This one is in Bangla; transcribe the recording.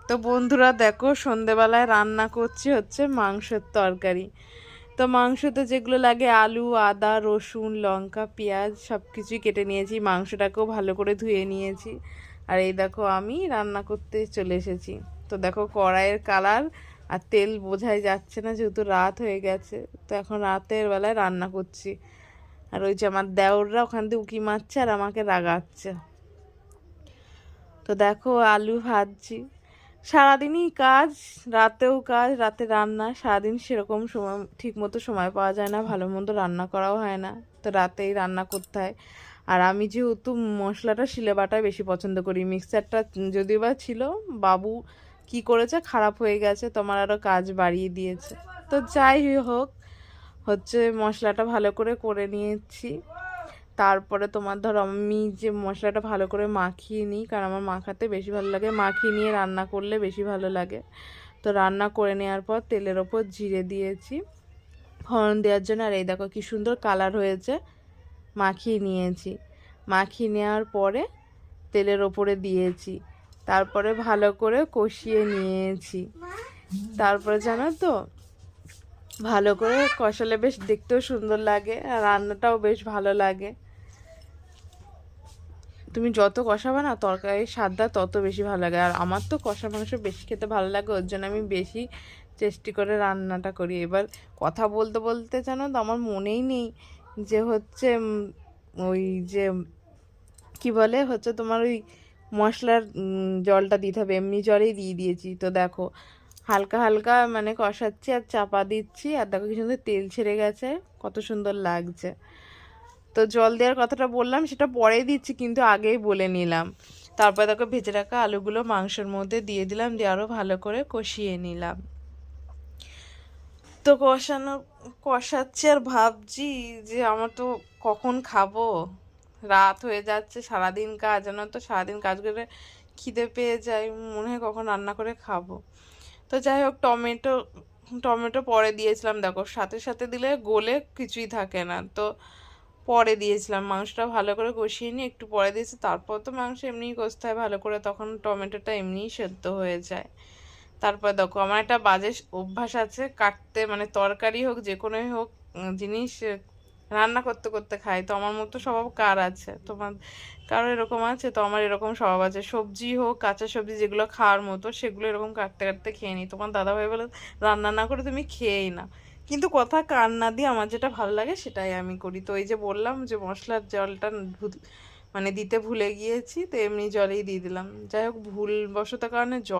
তো বন্ধুরা দেখো, সন্ধেবেলায় রান্না করছি হচ্ছে মাংসের তরকারি। তো মাংসতে যেগুলো লাগে আলু, আদা, রসুন, লঙ্কা, পেঁয়াজ সব কিছুই কেটে নিয়েছি। মাংসটাকেও ভালো করে ধুয়ে নিয়েছি। আর এই দেখো আমি রান্না করতে চলে এসেছি। তো দেখো কড়াইয়ের কালার আর তেল বোঝাই যাচ্ছে না, যেহেতু রাত হয়ে গেছে। তো এখন রাতের বেলায় রান্না করছি। আর ওই যে আমার দেওররা ওখান দিয়ে উঁকি মারছে আর আমাকে রাগাচ্ছে। তো দেখো আলু ভাজছি। সারাদিনই কাজ, রাতেও কাজ, রাতে রান্না, সারাদিন সেরকম সময় ঠিক মতো সময় পাওয়া যায় না, ভালো মন্দ রান্না করাও হয় না। তো রাতেই রান্না করতে হয়। আর আমি যেহেতু মশলাটা শিলে বাটায় বেশি পছন্দ করি, মিক্সারটা যদিও বা ছিল, বাবু কি করেছে খারাপ হয়ে গেছে, তোমার আরও কাজ বাড়িয়ে দিয়েছে। তো যাই হোক, হচ্ছে মশলাটা ভালো করে করে নিয়েছি। তারপরে তোমার ধরো আমি যে মশলাটা ভালো করে মাখিয়ে নিই, কারণ আমার মাখাতে বেশি ভালো লাগে, মাখিয়ে নিয়ে রান্না করলে বেশি ভালো লাগে। তো রান্না করে নেওয়ার পর তেলের ওপর জিরে দিয়েছি ফোড়ন দেওয়ার জন্য। আর এই দেখো কি সুন্দর কালার হয়েছে। মাখিয়ে নিয়েছি, মাখিয়ে নেওয়ার পরে তেলের ওপরে দিয়েছি। তারপরে ভালো করে কষিয়ে নিয়েছি। তারপরে জানো তো, ভালো করে কষালে বেশ দেখতেও সুন্দর লাগে আর রান্নাটাও বেশ ভালো লাগে। তুমি যত কষাবে না তরকারির স্বাদটা তত বেশি ভালো লাগে। আর আমার তো কষা মাংস বেশি খেতে ভালো লাগে, ওর জন্য আমি বেশি চেষ্টা করে রান্নাটা করি। এবার কথা বলতে বলতে জানো তো আমার মনেই নেই যে হচ্ছে ওই যে কি বলে হচ্ছে তোমার ওই মশলার জলটা দিতে হবে, এমনি জলেই দিয়ে দিয়েছি। তো দেখো হালকা হালকা মানে কষাচ্ছি আর চাপা দিচ্ছি, আর দেখো কি সুন্দর তেল ছেড়ে গেছে, কত সুন্দর লাগছে। তো জল দেওয়ার কথাটা বললাম সেটা পরেই দিচ্ছি, কিন্তু আগেই বলে নিলাম। তারপর দেখো ভেজে রাখা আলুগুলো মাংসের মধ্যে দিয়ে দিলাম, দিয়ে আরও ভালো করে কষিয়ে নিলাম। তো কষাচ্ছি আর ভাবছি যে আমার তো কখন খাবো, রাত হয়ে যাচ্ছে, সারাদিন কাজ, জানো তো সারাদিন কাজ করে খিদে পেয়ে যায়, মনে হয় কখন রান্না করে খাবো। তো যাই হোক, টমেটো টমেটো পরে দিয়েছিলাম, দেখো সাথে সাথে দিলে গলে কিছুই থাকে না। তো পরে দিয়েছিলাম, মাংসটা ভালো করে কষিয়ে নিয়ে একটু পরে দিয়েছি। তারপর তো মাংস এমনিই কষতে হয় ভালো করে, তখন টমেটোটা এমনিই সেদ্ধ হয়ে যায়। তারপর দেখো আমার একটা বাজে অভ্যাস আছে কাটতে, মানে তরকারি হোক যে কোনোই হোক, জিনিস রান্না করতে করতে খাই। তো আমার মতো স্বভাব কার আছে, তোমার কারো এরকম আছে? তো আমার এরকম স্বভাব আছে, সবজি হোক কাঁচা সবজি যেগুলো খাওয়ার মতো সেগুলো এরকম কাটতে কাটতে খেয়ে নিই। তোমার দাদাভাই বলে রান্না না করে তুমি খেয়েই না, কিন্তু কথা কান না দিয়ে আমার যেটা ভালো লাগে সেটাই আমি করি। তো এই যে বললাম যে মশলার জলটা মানে দিতে ভুলে গিয়েছি, তো এমনি জলেই দিয়ে দিলাম। যাই হোক, ভুলবশত কারণে